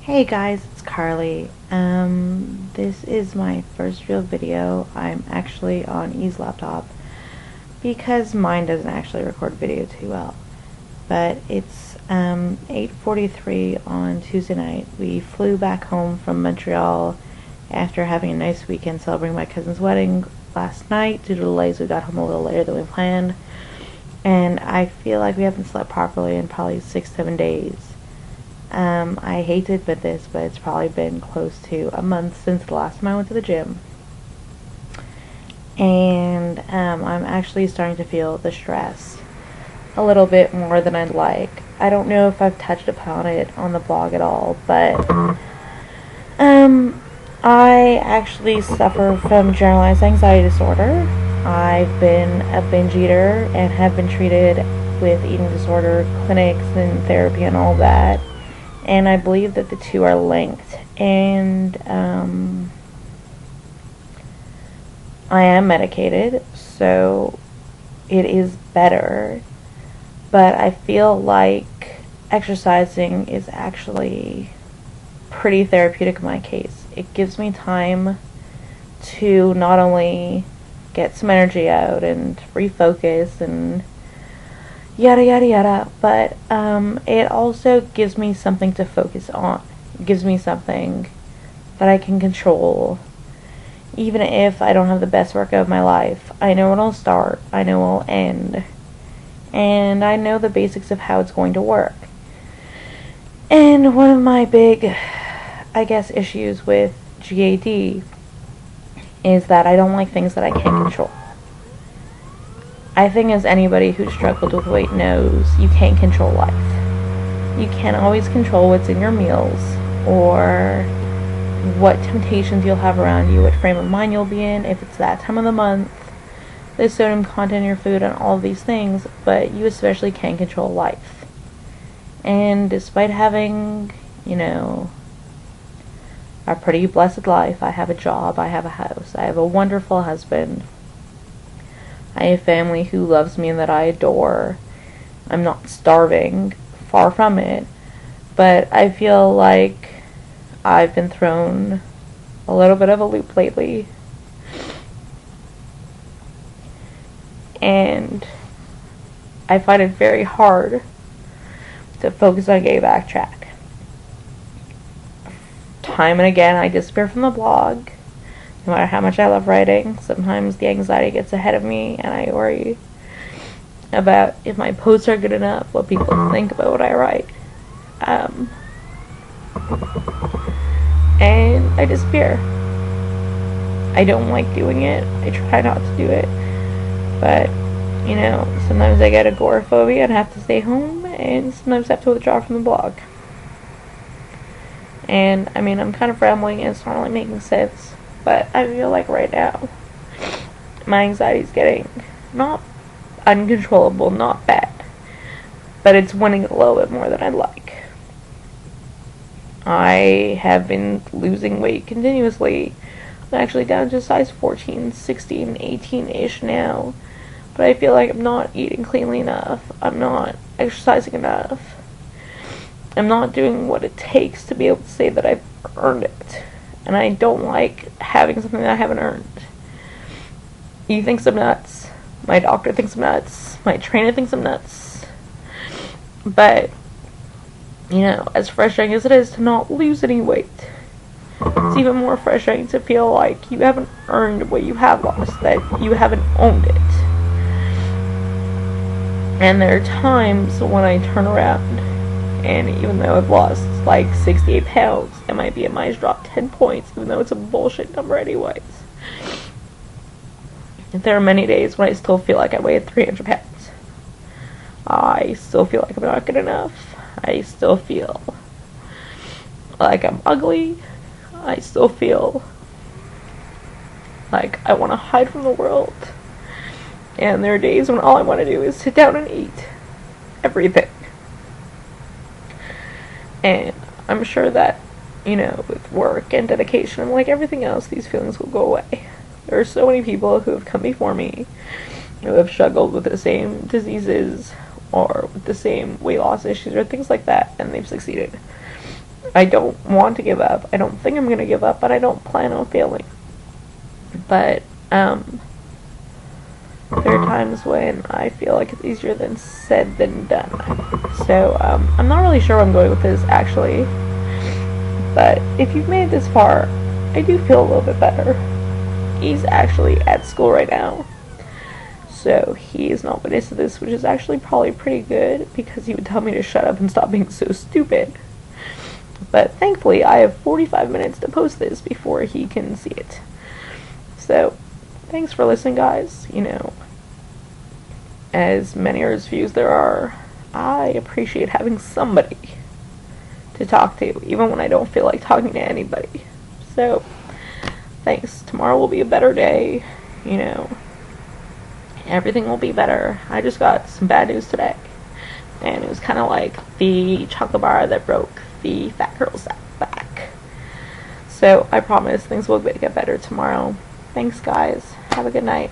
Hey guys, it's Carly. This is my first real video. I'm actually on E's laptop because mine doesn't actually record video too well. But it's 8:43 on Tuesday night. We flew back home from Montreal after having a nice weekend celebrating my cousin's wedding last night. Due to delays, we got home a little later than we planned. And I feel like we haven't slept properly in probably 6-7 days. I hate to admit this, but it's probably been close to a month since the last time I went to the gym. And I'm actually starting to feel the stress a little bit more than I'd like. I don't know if I've touched upon it on the blog at all, but I actually suffer from generalized anxiety disorder. I've been a binge eater and have been treated with eating disorder clinics and therapy and all that. And I believe that the two are linked. And I am medicated, so it is better. But I feel like exercising is actually pretty therapeutic in my case. It gives me time to not only get some energy out and refocus and yada yada yada, but it also gives me something to focus on. It gives me something that I can control. Even if I don't have the best workout of my life, I know when I'll start, I know I'll end, and I know the basics of how it's going to work. And one of my big, I guess, issues with GAD is that I don't like things that I can't control. I think as anybody who's struggled with weight knows, you can't control life. You can't always control what's in your meals or what temptations you'll have around you, what frame of mind you'll be in, if it's that time of the month, the sodium content in your food, and all of these things, but you especially can't control life. And despite having, a pretty blessed life, I have a job, I have a house, I have a wonderful husband, I have family who loves me and that I adore. I'm not starving, far from it, but I feel like I've been thrown a little bit of a loop lately. And I find it very hard to focus on getting back track. Time and again, I disappear from the blog. No matter how much I love writing, sometimes the anxiety gets ahead of me and I worry about if my posts are good enough, what people think about what I write. And I disappear. I don't like doing it. I try not to do it. But, sometimes I get agoraphobia and have to stay home, and sometimes I have to withdraw from the blog. And, I'm kind of rambling and it's not really making sense. But I feel like right now, my anxiety is getting not uncontrollable, not bad, but it's winning a little bit more than I'd like. I have been losing weight continuously. I'm actually down to size 14, 16, 18-ish now, but I feel like I'm not eating cleanly enough. I'm not exercising enough. I'm not doing what it takes to be able to say that I've earned it. And I don't like having something that I haven't earned. He thinks I'm nuts. My doctor thinks I'm nuts. My trainer thinks I'm nuts. But, as frustrating as it is to not lose any weight, it's even more frustrating to feel like you haven't earned what you have lost, that you haven't owned it. And there are times when I turn around, and even though I've lost like 68 pounds, and my BMI's dropped 10 points, even though it's a bullshit number anyways. There are many days when I still feel like I weigh 300 pounds. I still feel like I'm not good enough. I still feel like I'm ugly. I still feel like I want to hide from the world. And there are days when all I want to do is sit down and eat everything. And I'm sure that, with work and dedication and like everything else, these feelings will go away. There are so many people who have come before me who have struggled with the same diseases or with the same weight loss issues or things like that, and they've succeeded. I don't want to give up. I don't think I'm going to give up, but I don't plan on failing. But there are times when I feel like it's easier than said than done. So I'm not really sure where I'm going with this, actually. But if you've made it this far, I do feel a little bit better. He's actually at school right now, so he is not witness to this, which is actually probably pretty good, because he would tell me to shut up and stop being so stupid. But thankfully, I have 45 minutes to post this before he can see it. So, thanks for listening, guys. You know, as many or as few as there are, I appreciate having somebody to talk to, even when I don't feel like talking to anybody. So, thanks. Tomorrow will be a better day, you know. Everything will be better. I just got some bad news today. And it was kind of like the chocolate bar that broke the fat girl's back. So, I promise things will get better tomorrow. Thanks, guys. Have a good night.